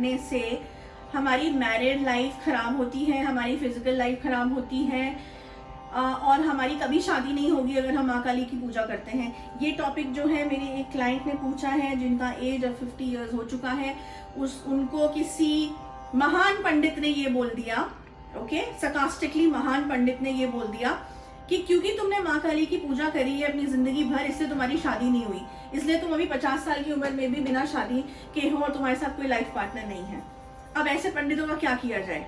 रखने से हमारी मैरिड लाइफ खराब होती है, हमारी फिजिकल लाइफ खराब होती है और हमारी कभी शादी नहीं होगी अगर हम माँ काली की पूजा करते हैं। ये टॉपिक जो है मेरे एक क्लाइंट ने पूछा है जिनका एज अब 50 ईयर्स हो चुका है। उनको किसी महान पंडित ने ये बोल दिया, ओके, sarcastically महान पंडित ने ये बोल दिया कि क्योंकि तुमने माँ काली की पूजा करी है अपनी जिंदगी भर, इससे तुम्हारी शादी नहीं हुई, इसलिए तुम अभी 50 साल की उम्र में भी बिना शादी के हो और तुम्हारे साथ कोई लाइफ पार्टनर नहीं है। अब ऐसे पंडितों का क्या किया जाए?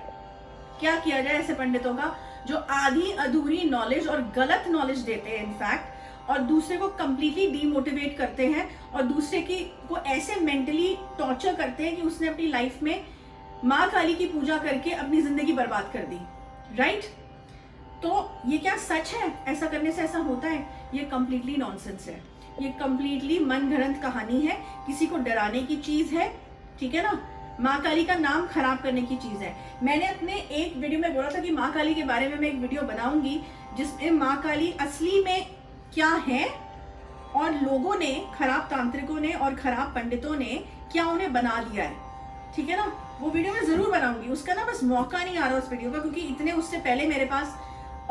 क्या किया जाए ऐसे पंडितों का जो आधी अधूरी नॉलेज और गलत नॉलेज देते हैं इनफैक्ट, और दूसरे को कंप्लीटली डीमोटिवेट करते हैं और दूसरे की को ऐसे मेंटली टॉर्चर करते हैं कि उसने अपनी लाइफ में माँ काली की पूजा करके अपनी जिंदगी बर्बाद कर दी, राइट? तो ये क्या सच है? ऐसा करने से ऐसा होता है? ये कंप्लीटली नॉनसेंस है, ये कंप्लीटली मनगढ़ंत कहानी है, किसी को डराने की चीज है, ठीक है ना? माँ काली का नाम खराब करने की चीज है। मैंने अपने एक वीडियो में बोला था कि माँ काली के बारे में मैं एक वीडियो बनाऊंगी जिसमें माँ काली असली में क्या है और लोगों ने, खराब तांत्रिकों ने और खराब पंडितों ने क्या उन्हें बना लिया है, ठीक है ना? वो वीडियो मैं जरूर बनाऊंगी, उसका ना बस मौका नहीं आ रहा उस वीडियो का, क्योंकि इतने उससे पहले मेरे पास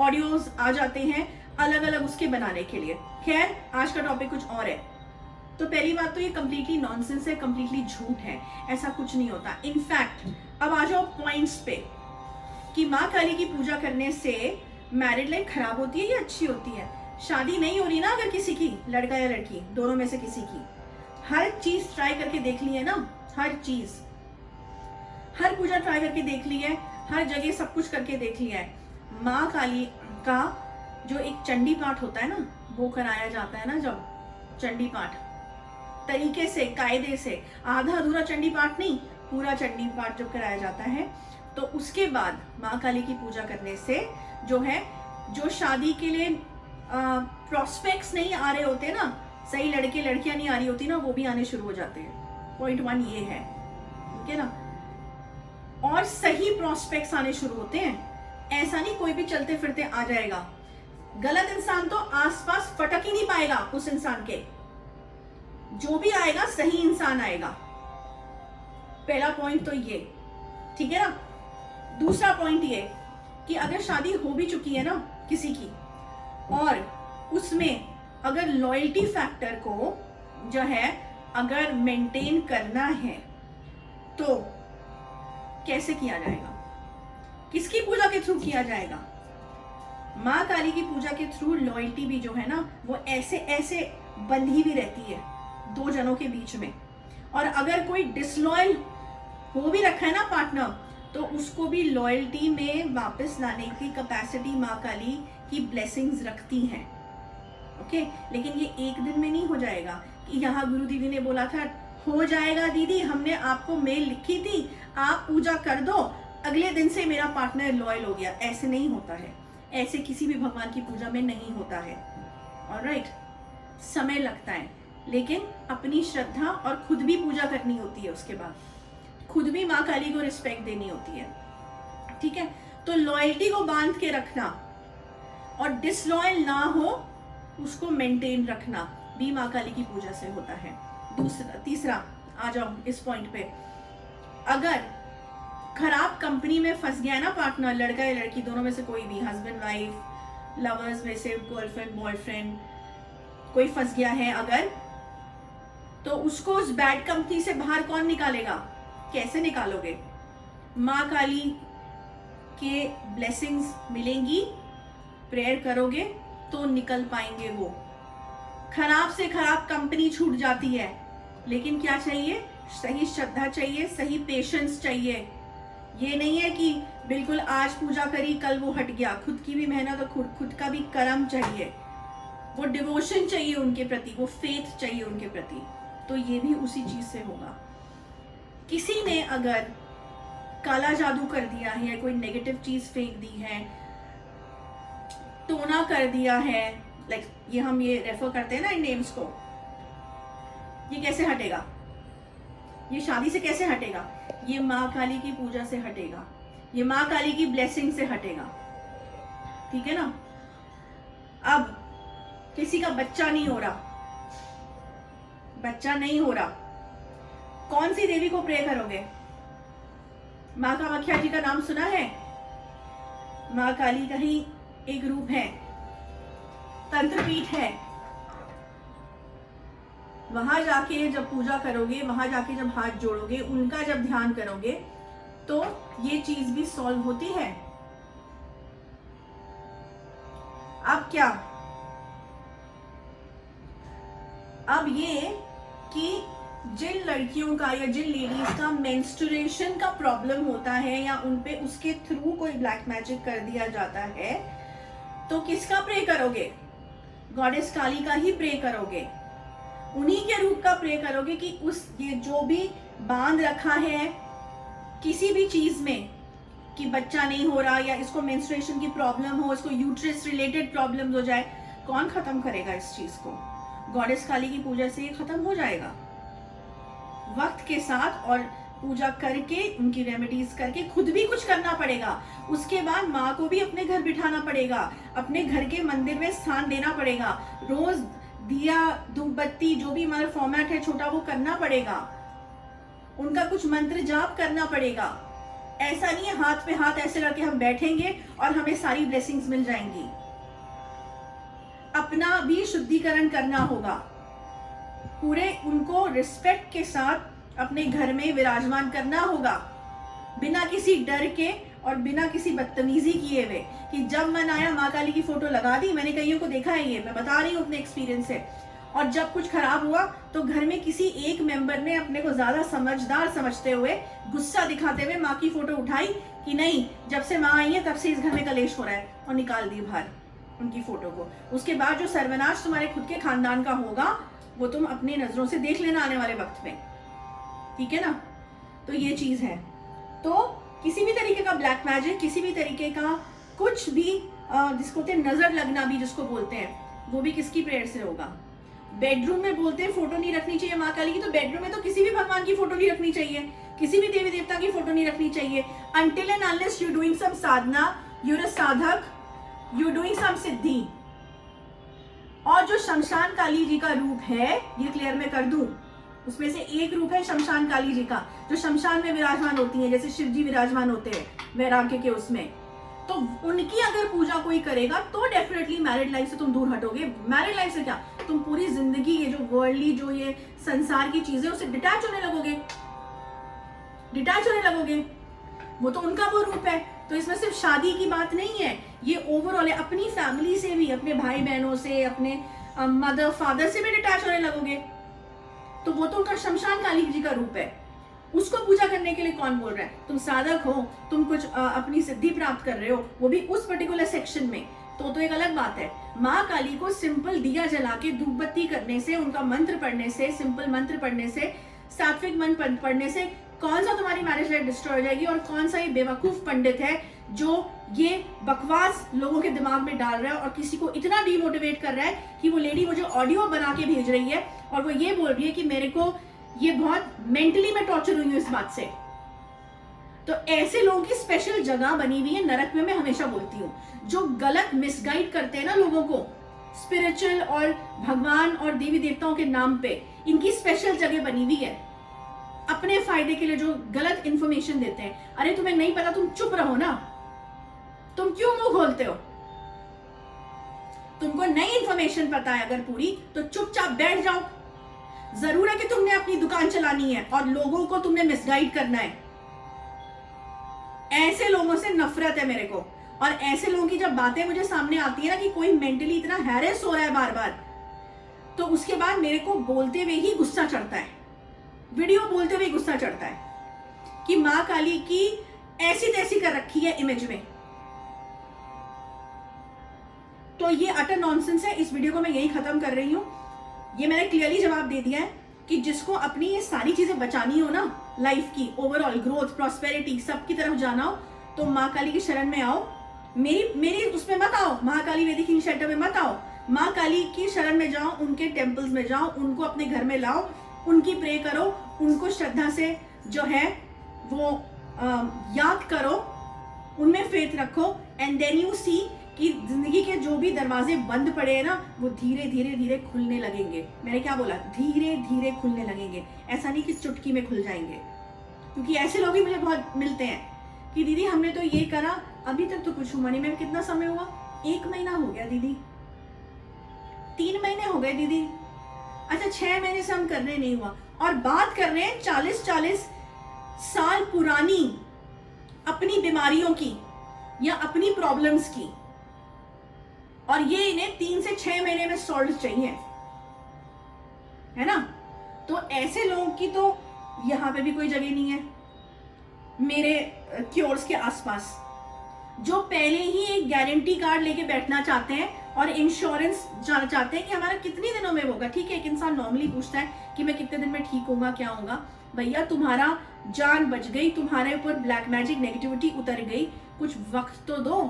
ऑडियोज आ जाते हैं अलग अलग उसके बनाने के लिए। खैर, आज का टॉपिक कुछ और है। तो पहली बात तो ये कंप्लीटली नॉनसेंस है, कंप्लीटली झूठ है, ऐसा कुछ नहीं होता। इनफैक्ट अब आ जाओ पॉइंट्स पे कि माँ काली की पूजा करने से मैरिड लाइफ खराब होती है या अच्छी होती है? शादी नहीं हो रही ना अगर किसी की, लड़का या लड़की दोनों में से किसी की, हर चीज ट्राई करके देख ली है ना, हर चीज, हर पूजा ट्राई करके देख ली है, हर जगह सब कुछ करके देख लिया है। माँ काली का जो एक चंडी पाठ होता है ना, वो कराया जाता है ना, जब चंडी पाठ तरीके से, कायदे से, आधा अधूरा चंडी पाठ नहीं, पूरा चंडी पाठ जब कराया जाता है, तो उसके बाद माँ काली की पूजा करने से जो है, जो शादी के लिए प्रोस्पेक्ट्स नहीं आ रहे होते ना, सही लड़के लड़कियां नहीं आ रही होती ना, वो भी आने शुरू हो जाते हैं। पॉइंट 1 ये है, ठीक है ना? और सही प्रोस्पेक्ट्स आने शुरू होते हैं। ऐसा नहीं कोई भी चलते फिरते आ जाएगा, गलत इंसान तो आसपास फटक ही नहीं पाएगा उस इंसान के, जो भी आएगा सही इंसान आएगा। पहला पॉइंट तो ये, ठीक है ना? दूसरा पॉइंट ये कि अगर शादी हो भी चुकी है ना किसी की, और उसमें अगर लॉयल्टी फैक्टर को जो है अगर मेंटेन करना है तो कैसे किया जाएगा? किसकी पूजा के थ्रू किया जाएगा? माँ काली की पूजा के थ्रू लॉयल्टी भी जो है ना, वो ऐसे ऐसे बंधी भी रहती है दो जनों के बीच में। और अगर कोई डिसलॉयल हो भी रखा है ना पार्टनर, तो उसको भी लॉयल्टी में वापस लाने की कैपेसिटी माँ काली की ब्लेसिंग्स रखती हैं, ओके? लेकिन ये एक दिन में नहीं हो जाएगा कि यहाँ गुरु दीदी ने बोला था हो जाएगा दीदी, हमने आपको मेल लिखी थी, आप पूजा कर दो, अगले दिन से मेरा पार्टनर लॉयल हो गया। ऐसे नहीं होता है, ऐसे किसी भी भगवान की पूजा में नहीं होता है, ऑलराइट? समय लगता है, लेकिन अपनी श्रद्धा और खुद भी पूजा करनी होती है, उसके बाद खुद भी माँ काली को रिस्पेक्ट देनी होती है, ठीक है? तो लॉयल्टी को बांध के रखना और डिसलॉयल ना हो उसको मेंटेन रखना भी माँ काली की पूजा से होता है। तीसरा आ जाओ इस पॉइंट पे, अगर खराब कंपनी में फंस गया है ना पार्टनर, लड़का या लड़की दोनों में से कोई भी, हस्बैंड वाइफ, लवर्स में से गर्लफ्रेंड बॉयफ्रेंड कोई फंस गया है अगर, तो उसको उस बैड कंपनी से बाहर कौन निकालेगा? कैसे निकालोगे? माँ काली के ब्लेसिंग्स मिलेंगी, प्रेयर करोगे तो निकल पाएंगे वो। खराब से खराब कंपनी छूट जाती है, लेकिन क्या चाहिए? सही श्रद्धा चाहिए, सही पेशेंस चाहिए। ये नहीं है कि बिल्कुल आज पूजा करी कल वो हट गया। खुद की भी मेहनत और खुद का भी कर्म चाहिए, वो डिवोशन चाहिए उनके प्रति, वो फेथ चाहिए उनके प्रति। तो ये भी उसी चीज से होगा। किसी ने अगर काला जादू कर दिया है या कोई नेगेटिव चीज फेंक दी है, टोना कर दिया है, लाइक ये हम ये रेफर करते हैं ना इन नेम्स को, ये कैसे हटेगा? ये शादी से कैसे हटेगा? ये माँ काली की पूजा से हटेगा, ये माँ काली की ब्लेसिंग से हटेगा, ठीक है ना? अब किसी का बच्चा नहीं हो रहा, बच्चा नहीं हो रहा, कौन सी देवी को प्रे करोगे? माँ कामाख्या जी का नाम सुना है? माँ काली का ही एक रूप है, तंत्रपीठ है। वहां जाके जब पूजा करोगे, वहां जाके जब हाथ जोड़ोगे, उनका जब ध्यान करोगे, तो ये चीज भी सॉल्व होती है। अब क्या, अब ये कि जिन लड़कियों का या जिन लेडीज का मेंस्ट्रुएशन का प्रॉब्लम होता है या उनपे उसके थ्रू कोई ब्लैक मैजिक कर दिया जाता है, तो किसका प्रे करोगे? गॉडेस काली का ही प्रे करोगे, उन्हीं के रूप का प्रे करोगे कि उस ये जो भी बांध रखा है किसी भी चीज में कि बच्चा नहीं हो रहा या इसको मेंस्ट्रुएशन की प्रॉब्लम हो, इसको यूट्रस रिलेटेड प्रॉब्लम हो जाए, कौन खत्म करेगा इस चीज को? गॉडेस काली की पूजा से ये खत्म हो जाएगा वक्त के साथ, और पूजा करके उनकी रेमेडीज करके खुद भी कुछ करना पड़ेगा। उसके बाद माँ को भी अपने घर बिठाना पड़ेगा, अपने घर के मंदिर में स्थान देना पड़ेगा, रोज दिया धूप बत्ती जो भी हमारा फॉर्मेट है छोटा वो करना पड़ेगा, उनका कुछ मंत्र जाप करना पड़ेगा। ऐसा नहीं है हाथ पे हाथ ऐसे करके हम बैठेंगे और हमें सारी ब्लेसिंग्स मिल जाएंगी। अपना भी शुद्धिकरण करना होगा, पूरे उनको रिस्पेक्ट के साथ अपने घर में विराजमान करना होगा, बिना किसी डर के और बिना किसी बदतमीजी किए हुए कि जब मन आया माँ काली की फोटो लगा दी। मैंने कईयों को देखा है, ये मैं बता रही हूँ अपने एक्सपीरियंस से। और जब कुछ खराब हुआ तो घर में किसी एक मेंबर ने अपने को ज्यादा समझदार समझते हुए गुस्सा दिखाते हुए माँ की फोटो उठाई कि नहीं, जब से माँ आई है तब से इस घर में कलेश हो रहा है, और निकाल दी बाहर उनकी फोटो को। उसके बाद जो सर्वनाश तुम्हारे खुद के खानदान का होगा वो तुम अपनी नजरों से देख लेना आने वाले वक्त में, ठीक है ना? तो ये चीज है। तो किसी भी तरीके का ब्लैक मैजिक, किसी भी तरीके का कुछ भी जिसको बोलते हैं नजर लगना भी जिसको बोलते हैं, वो भी किसकी प्रेयर से होगा? बेडरूम में बोलते हैं फोटो नहीं रखनी चाहिए माँ काली की, तो बेडरूम में तो किसी भी भगवान की फोटो नहीं रखनी चाहिए, किसी भी देवी देवता की फोटो नहीं रखनी चाहिए। Until and unless you doing some sadhana, you're a sadhak, you doing सम सिद्धि। और जो शमशान काली जी का रूप है, ये क्लियर मैं कर दूं, उसमें से एक रूप है शमशान काली जी का, जो शमशान में विराजमान होती है, जैसे शिव जी विराजमान होते हैं वैराग्य के उसमें। तो उनकी अगर पूजा कोई करेगा तो डेफिनेटली मैरिड लाइफ से तुम दूर हटोगे। मैरिड लाइफ से क्या, तुम पूरी जिंदगी ये जो वर्ल्डली जो ये संसार की चीजें उससे डिटैच होने लगोगे, डिटैच होने लगोगे। वो तो उनका वो रूप है। तो इसमें सिर्फ शादी की बात नहीं है, ये ओवरऑल है, अपनी फैमिली से भी, अपने भाई बहनों से, अपने मदर फादर से भी डिटैच होने लगोगे। तो वो तो उनका शमशान काली जी का रूप है। उसको पूजा करने के लिए कौन बोल रहा है? तुम साधक हो, तुम कुछ अपनी सिद्धि प्राप्त कर रहे हो, वो भी उस पर्टिकुलर सेक्शन में, तो एक अलग बात है। माँ काली को सिंपल दिया जला के धूप बत्ती करने से, उनका मंत्र पढ़ने से, सिंपल मंत्र पढ़ने से, सात्विक मंत्र पढ़ने से कौन सा तुम्हारी मैरिज लाइफ डिस्ट्रॉय हो जाएगी, और कौन सा ये बेवकूफ पंडित है जो ये बकवास लोगों के दिमाग में डाल रहा है और किसी को इतना डिमोटिवेट कर रहा है कि वो लेडी मुझे ऑडियो बना के भेज रही है और वो ये बोल रही है कि मेरे को ये बहुत मेंटली मैं टॉर्चर हुई हूँ इस बात से। तो ऐसे लोगों की स्पेशल जगह बनी हुई है नरक में, मैं हमेशा बोलती हूँ। जो गलत मिसगाइड करते हैं ना लोगों को स्पिरिचुअल और भगवान और देवी देवताओं के नाम पे, इनकी स्पेशल जगह बनी हुई है अपने फायदे के लिए। जो गलत इंफॉर्मेशन देते हैं, अरे तुम्हें नहीं पता, तुम चुप रहो ना, तुम क्यों मुंह खोलते हो? तुमको नई इंफॉर्मेशन पता है अगर पूरी, तो चुपचाप बैठ जाओ। जरूर है कि तुमने अपनी दुकान चलानी है और लोगों को तुमने मिसगाइड करना है। ऐसे लोगों से नफरत है मेरे को। और ऐसे लोगों की जब बातें मुझे सामने आती है ना कि कोई मेंटली इतना हैरेस हो रहा है बार बार, तो उसके बाद मेरे को बोलते हुए ही गुस्सा चढ़ता है, वीडियो बोलते हुए गुस्सा चढ़ता है कि माँ काली की ऐसी तैसी कर रखी है इमेज में। तो ये अटर नॉनसेंस है। इस वीडियो को मैं यही खत्म कर रही हूँ। ये मैंने क्लियरली जवाब दे दिया है कि जिसको अपनी ये सारी चीजें बचानी हो ना, लाइफ की ओवरऑल ग्रोथ, प्रॉस्पेरिटी, सबकी तरफ जाना हो, तो माँ काली की शरण में आओ। मेरी उसमें मत आओ, महाकाली वैदिक हीलिंग सेंटर में मत आओ। माँ काली की शरण में जाओ, उनके टेम्पल्स में जाओ, उनको अपने घर में लाओ, उनकी प्रे करो, उनको श्रद्धा से जो है वो याद करो, उनमें फेथ रखो, एंड देन यू सी कि जिंदगी के जो भी दरवाजे बंद पड़े हैं ना, वो धीरे धीरे धीरे खुलने लगेंगे। मैंने क्या बोला? धीरे धीरे खुलने लगेंगे। ऐसा नहीं कि चुटकी में खुल जाएंगे। क्योंकि ऐसे लोग ही मुझे बहुत मिलते हैं कि दीदी हमने तो ये करा, अभी तक तो कुछ हुआ नहीं। मैम कितना समय हुआ? 1 महीना हो गया दीदी, 3 महीने हो गए दीदी, अच्छा 6 महीने से हम कर रहे नहीं हुआ। और बात कर रहे हैं 40-40 साल पुरानी अपनी बीमारियों की या अपनी प्रॉब्लम्स की, और ये इन्हें 3 से 6 महीने में सॉल्व चाहिए, है ना। तो ऐसे लोगों की तो यहाँ पे भी कोई जगह नहीं है मेरे क्योर्स के आसपास, जो पहले ही एक गारंटी कार्ड लेके बैठना चाहते हैं और इंश्योरेंस जाना चाहते हैं कि हमारा कितने दिनों में होगा। ठीक है, एक इंसान नॉर्मली पूछता है कि मैं कितने दिन में ठीक होऊंगा, क्या होगा। भैया तुम्हारा जान बच गई, तुम्हारे ऊपर ब्लैक मैजिक नेगेटिविटी उतर गई, कुछ वक्त तो दो,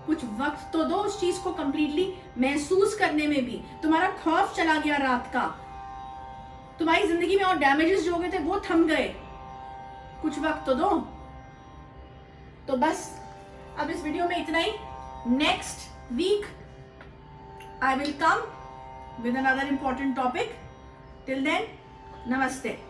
कुछ वक्त तो दो उस चीज को कंप्लीटली महसूस करने में भी। तुम्हारा खौफ चला गया रात का, तुम्हारी जिंदगी में और डैमेजेस जो हो गए थे वो थम गए, कुछ वक्त तो दो। तो बस अब इस वीडियो में इतना ही। Next week I will come with another important topic. Till then, namaste.